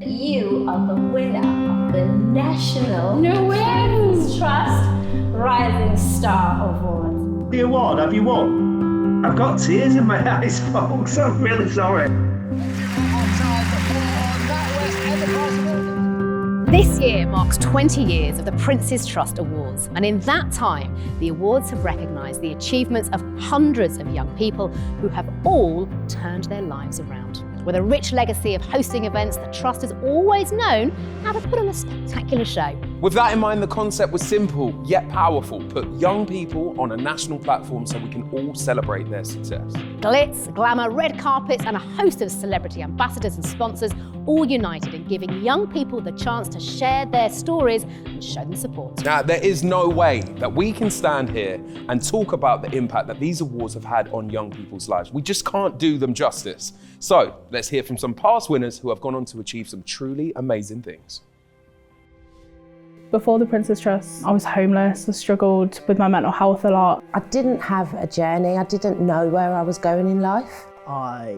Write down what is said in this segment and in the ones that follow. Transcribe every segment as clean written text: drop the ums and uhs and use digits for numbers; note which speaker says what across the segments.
Speaker 1: You are the winner of the National
Speaker 2: No way!
Speaker 1: Prince's Trust Rising Star Award.
Speaker 3: The award, have you won? I've got tears in my eyes, folks. I'm really sorry.
Speaker 2: This year marks 20 years of the Prince's Trust Awards, and in that time, the awards have recognised the achievements of hundreds of young people who have all turned their lives around. With a rich legacy of hosting events, the Trust has always known how to put on a spectacular show.
Speaker 4: With that in mind, the concept was simple yet powerful. Put young people on a national platform so we can all celebrate their success.
Speaker 2: Glitz, glamour, red carpets, and a host of celebrity ambassadors and sponsors all united in giving young people the chance to share their stories and show them support.
Speaker 4: Now, there is no way that we can stand here and talk about the impact that these awards have had on young people's lives. We just can't do them justice. So let's hear from some past winners who have gone on to achieve some truly amazing things.
Speaker 5: Before the Prince's Trust, I was homeless. I struggled with my mental health a lot.
Speaker 6: I didn't have a journey. I didn't know where I was going in life.
Speaker 7: I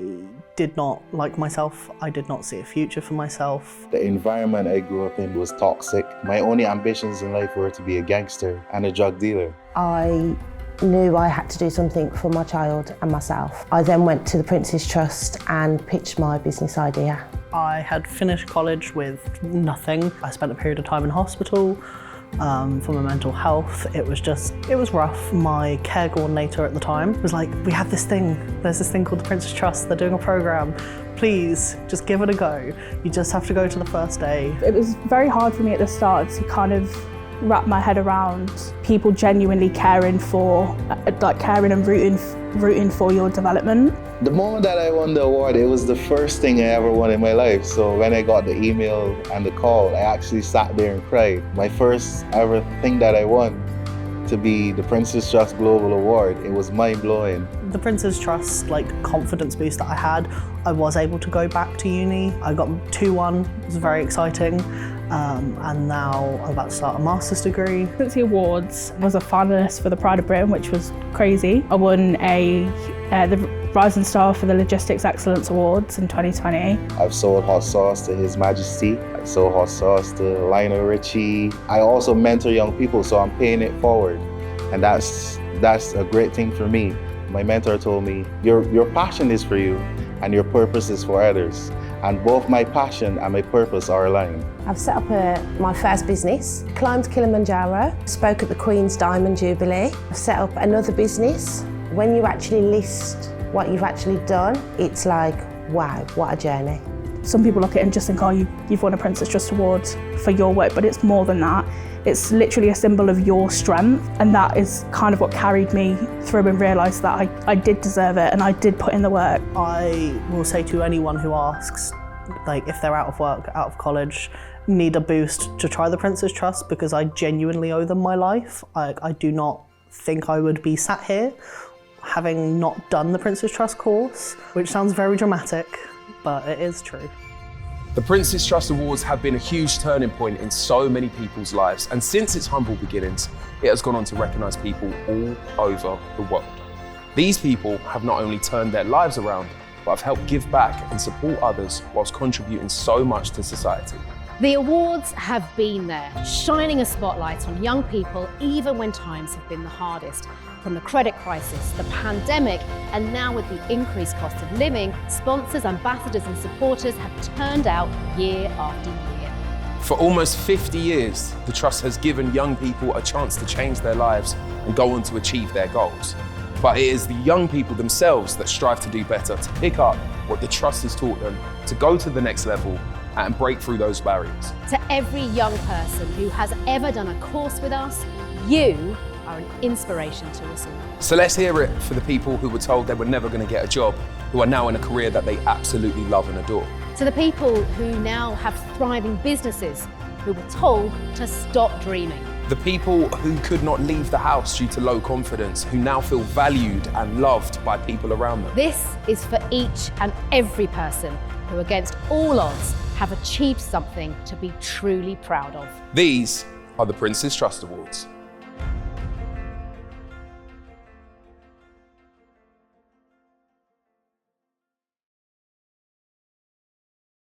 Speaker 7: did not like myself. I did not see a future for myself.
Speaker 8: The environment I grew up in was toxic. My only ambitions in life were to be a gangster and a drug dealer.
Speaker 6: I knew I had to do something for my child and myself. I then went to the Prince's Trust and pitched my business idea.
Speaker 7: I had finished college with nothing. I spent a period of time in hospital for my mental health. It was rough. My care coordinator at the time was like, we have this thing, there's this thing called the Prince's Trust, they're doing a program. Please, just give it a go. You just have to go to the first day.
Speaker 5: It was very hard for me at the start to kind of wrap my head around people genuinely caring and rooting for your development.
Speaker 8: The moment that I won the award, it was the first thing I ever won in my life. So when I got the email and the call, I actually sat there and cried. My first ever thing that I won to be the Prince's Trust Global Award, it was mind-blowing.
Speaker 7: The Prince's Trust confidence boost that I had, I was able to go back to uni. I got 2-1, it was very exciting. And now I'm about to start a master's degree.
Speaker 5: Since the awards, I was a finalist for the Pride of Britain, which was crazy. I won the Rising Star for the Logistics Excellence Awards in 2020. I've
Speaker 8: sold hot sauce to His Majesty. I sold hot sauce to Lionel Richie. I also mentor young people, so I'm paying it forward. And that's a great thing for me. My mentor told me, your passion is for you and your purpose is for others. And both my passion and my purpose are aligned.
Speaker 6: I've set up my first business, climbed Kilimanjaro, spoke at the Queen's Diamond Jubilee. I've set up another business. When you actually list what you've actually done, it's like, wow, what a journey.
Speaker 5: Some people look at it and just think, oh, you've won a Prince's Trust Award for your work, but it's more than that. It's literally a symbol of your strength, and that is kind of what carried me through and realised that I did deserve it and I did put in the work.
Speaker 7: I will say to anyone who asks, if they're out of work, out of college, need a boost to try the Prince's Trust, because I genuinely owe them my life. I do not think I would be sat here having not done the Prince's Trust course, which sounds very dramatic, but it is true.
Speaker 4: The Prince's Trust Awards have been a huge turning point in so many people's lives, and since its humble beginnings, it has gone on to recognise people all over the world. These people have not only turned their lives around, but have helped give back and support others whilst contributing so much to society.
Speaker 2: The awards have been there, shining a spotlight on young people even when times have been the hardest. From the credit crisis, the pandemic, and now with the increased cost of living, sponsors, ambassadors and supporters have turned out year after year.
Speaker 4: For almost 50 years, the Trust has given young people a chance to change their lives and go on to achieve their goals. But it is the young people themselves that strive to do better, to pick up what the Trust has taught them, to go to the next level and break through those barriers.
Speaker 2: To every young person who has ever done a course with us, you are an inspiration to us all.
Speaker 4: So let's hear it for the people who were told they were never going to get a job, who are now in a career that they absolutely love and adore.
Speaker 2: To the people who now have thriving businesses, who were told to stop dreaming.
Speaker 4: The people who could not leave the house due to low confidence, who now feel valued and loved by people around them.
Speaker 2: This is for each and every person who, against all odds, have achieved something to be truly proud of.
Speaker 4: These are the Prince's Trust Awards.